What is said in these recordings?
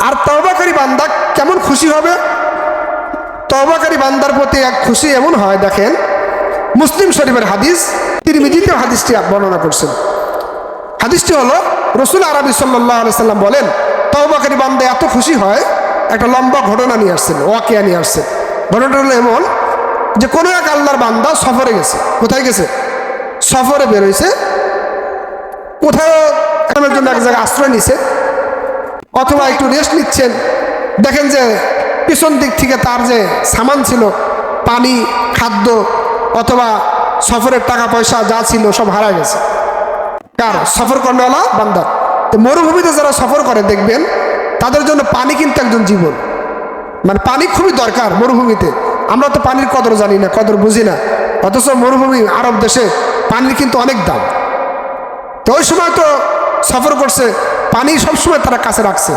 আর তওবাকারী বান্দা কেমন খুশি হবে? তওবাকারী বান্দার প্রতি এক খুশি এমন হয়, দেখেন মুসলিম শরীফের হাদিস, তিরমিজিতেও হাদিসটি বর্ণনা করছেন। হাদিসটি হলো রাসূল আরবি সাল্লাল্লাহু আলাইহি সাল্লাম বলেন, তওবাকারী বান্দা এত খুশি হয়, একটা লম্বা ঘটনা নিয়ে আসছেন, ওয়াকিয়া নিয়ে আসছেন। ঘটনাটা হলো এমন যে কোনো এক আল্লাহর বান্দা সফরে গেছে। কোথায় গেছে? সফরে বেরোইছে, কোথাও এর জন্য এক জায়গায় আশ্রয় নিছে, অথবা একটু রেস্ট নিচ্ছেন। দেখেন যে পিছন দিক থেকে তার যে সামান ছিল, পানি, খাদ্য অথবা সফরের টাকা পয়সা যা ছিল সব হারা গেছে। কার? সফর করেওয়ালা বান্দা। তো মরুভূমিতে যারা সফর করে দেখবেন তাদের জন্য পানি কিন্তু একজন জীবন, মানে পানি খুবই দরকার মরুভূমিতে। আমরা তো পানির কদর জানি না, কদর বুঝি না, অথচ মরুভূমি আরব দেশে পানির কিন্তু অনেক দাম। তো ওই সময় তো সফর করছে, পানি সবসময় তারা কাছে রাখছে।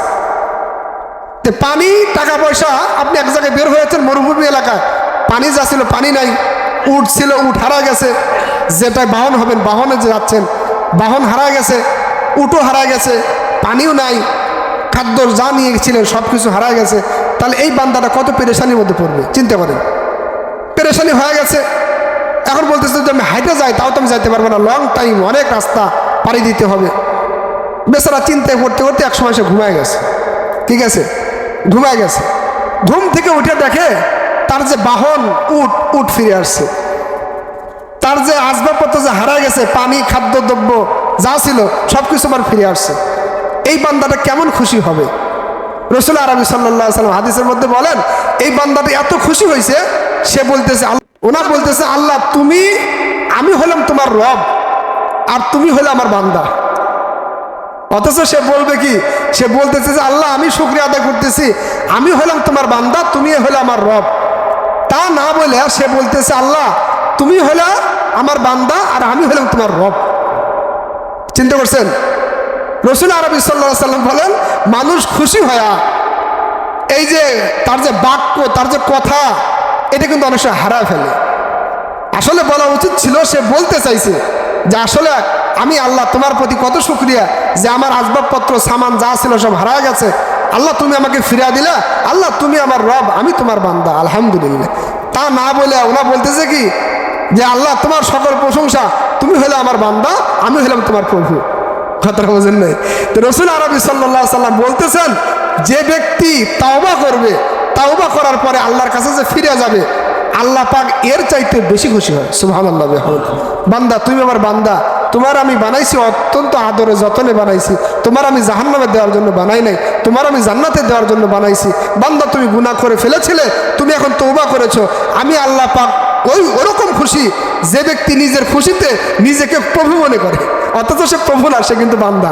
তো পানি, টাকা পয়সা, আপনি এক জায়গায় বের হয়েছেন মরুভূমি এলাকায়, পানি যা ছিল পানি নাই, উট ছিল উট হারা গেছে, যেটায় বাহন হবেন বাহনে যে যাচ্ছেন বাহন হারা গেছে, উটও হারা গেছে, পানিও নাই, খাদ্য যা নিয়ে গেছিলেন সব কিছু হারা গেছে। তাহলে এই বান্দাটা কত পেরেশানির মধ্যে পড়বে চিন্তা করেন। পেরেশানি হয়ে গেছে, এখন বলতেছে যে আমি হাইটে যাই তাও তো আমি যাইতে পারবো না, লং টাইম, অনেক রাস্তা পাড়ি দিতে হবে। বেচারা চিন্তায় করতে করতে এক সময় সে ঘুমায় গেছে। ঠিক আছে, ঘুমায় গেছে। ঘুম থেকে উঠে দেখে তার যে বাহন উট ফিরে আসছে, তার যে আসবাবপত্র যে হারা গেছে, পানি, খাদ্যদ্রব্য যা ছিল সব কিছু আবার ফিরে আসছে। এই বান্দাটা কেমন খুশি হবে? রাসূল আরবি সাল্লাল্লাহু আলাইহি সাল্লাম হাদিসের মধ্যে বলেন, এই বান্দাটা এত খুশি হয়েছে, সে বলতেছে, ওনার বলতেছে, আল্লাহ তুমি, আমি হলাম তোমার রব আর তুমি হলে আমার বান্দা। অথচ সে বলবে কি? সে বলতেছে যে আল্লাহ আমি শুকরিয়া আদায় করতেছি, আমি হলাম তোমার বান্দা, তুমি হলে আমার রব। তা না বলে সে বলতেছে আল্লাহ তুমি হলে আমার বান্দা আর আমি হলাম তোমার রব। চিন্তা করছেন? রাসূল আরবি সাল্লাল্লাহু আলাইহি সাল্লাম বলেন, মানুষ খুশি হয়া এই যে তার যে বাক্য, তার যে কথা, এটা কিন্তু অনেক সময় হারায় ফেলে। আসলে বলা উচিত ছিল, সে বলতে চাইছে যে আসলে আমি আল্লাহ তোমার প্রতি কত শুকরিয়া যে আমার আসবাবপত্র সামান যা ছিল সব হারা গেছে, আল্লাহ তুমি আমাকে ফিরিয়ে দিলা, আল্লাহ তুমি আমার রব, আমি তোমার বান্দা, আলহামদুলিল্লাহ। তা না বলে ওনা বলতেছে কি যে আল্লাহ তোমার সকল প্রশংসা, তুমি হলে আমার বান্দা, আমি হলাম তোমার প্রভু। কথাটা বোঝেন নাই? তো রাসূল আরবি সাল্লাল্লাহু আলাইহি সাল্লাম বলতেছেন, যে ব্যক্তি তাওবা করবে, তাওবা করার পরে আল্লাহর কাছে যে ফিরে যাবে, আল্লাহ পাক এর চাইতে বেশি খুশি হয়। সুবহানাল্লাহ। বান্দা তুমি আমার বান্দা, তোমার আমি বানাইছি অত্যন্ত আদরে যতনে বানাইছি, তোমার আমি জাহান্নামে দেওয়ার জন্য বানাই নাই, তোমার আমি জান্নাতে দেওয়ার জন্য বানাইছি। বান্দা তুমি গুনাহ করে ফেলেছিলে, তুমি এখন তওবা করেছো, আমি আল্লাহ পাক ওরকম খুশি যে ব্যক্তি নিজের খুশিতে নিজেকে প্রভু মনে করে, অথচ সে প্রভু না, সে কিন্তু বান্দা।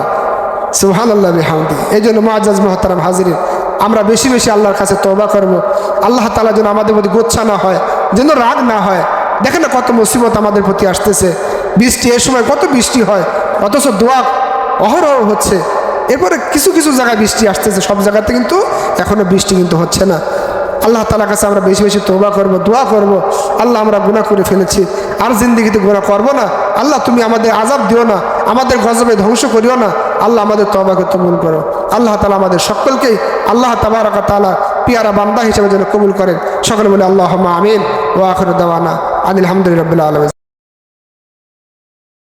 সুবহানাল্লাহ বিহামদি। এই জন্য মুআজ্জাজ মুহতারাম হাজিরিন, আমরা বেশি বেশি আল্লাহর কাছে তওবা করব। আল্লাহ তাআলা যেন আমাদের প্রতি গোচ্ছা না হয়, যেন রাগ না হয়। দেখেন না কত মুসিবত আমাদের প্রতি আসতেছে, বৃষ্টি এর সময় কত বৃষ্টি হয়, অথচ দোয়া অহরহ হচ্ছে। এরপরে কিছু কিছু জায়গায় বৃষ্টি আসতেছে, সব জায়গাতে কিন্তু এখনো বৃষ্টি কিন্তু হচ্ছে না। আল্লাহ তাআলার কাছে আমরা বেশি বেশি তওবা করব, দোয়া করব। আল্লাহ আমরা গুনাহ করে ফেলেছি, আর জিন্দেগিতে গুনাহ করব না। আল্লাহ তুমি আমাদের আযাব দিও না, আমাদের গজবে ধ্বংস করিও না। আল্লাহ আমাদের তওবাকে কবুল করো। আল্লাহ তাআলা আমাদের সকলকেই আল্লাহ তাবারাক ওয়া তাআলা পিয়ারা বান্দা হিসেবে যেন কবুল করেন। সকলে বলে আল্লাহুম্মা আমিন। ওয়া আখিরু দাওয়ানা আনিল হামদুলিল্লাহি রাব্বিল আলামিন।